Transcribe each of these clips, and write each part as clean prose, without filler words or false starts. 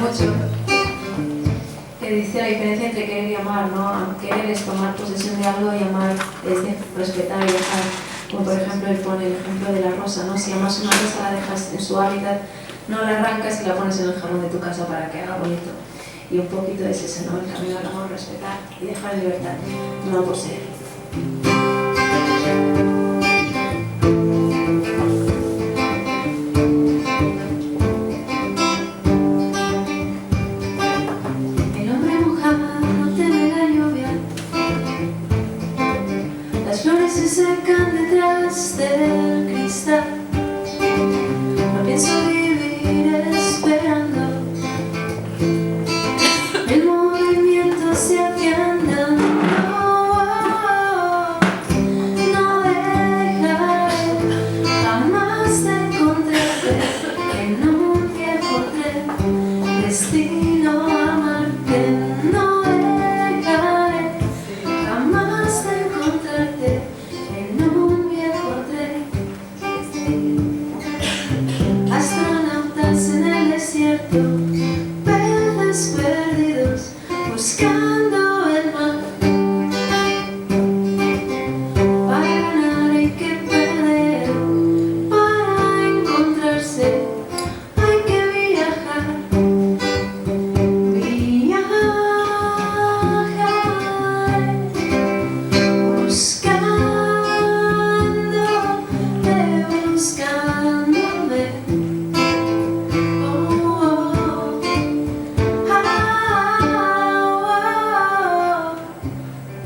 mucho, que dice la diferencia entre querer y amar, ¿no? Querer es tomar posesión de algo y amar es respetar y dejar. Como por ejemplo él pone el ejemplo de la rosa, ¿no? Si amas una rosa, la dejas en su hábitat, no la arrancas y la pones en el jarrón de tu casa para que haga bonito. Y un poquito es eso, ¿no? El camino al amor, respetar y dejar en libertad, no poseer. El hombre mojado no teme la lluvia, las flores se secan detrás del cristal. No pienso vivir esperando, el movimiento se afianda. No dejaré jamás de encontrarte en un viejo tren, destino a amarte. No dejaré jamás de encontrarte en un viejo tren. Astronautas en el desierto, peces perdidos buscando el mar. Para ganar hay que perder, para encontrarse hay que viajar. Viajar, buscándome.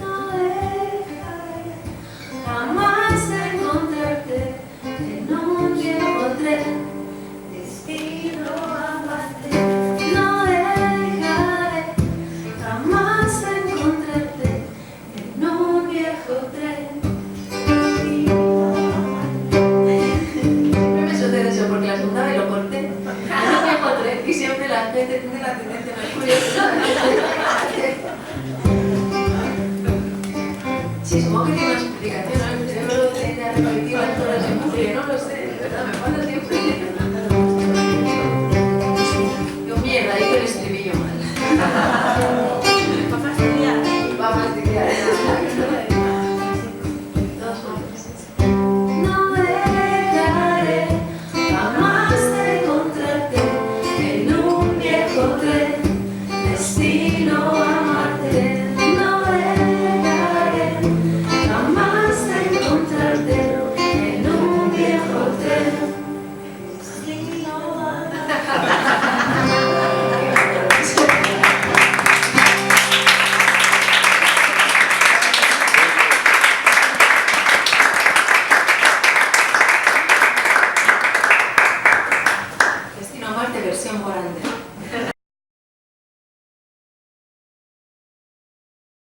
No dejaré jamás de encontrarte en un viejo tren, destino a amarte. No dejaré jamás de encontrarte en un viejo tren. No me sucede eso porque la apuntaba y lo corté. En un viejo tren, y siempre la gente tiene la tendencia a ser curiosa. Sí, supongo que tiene una explicación, ¿no? El cerebro tiende a repetir las cosas en bucle, no lo sé, de verdad me pasa.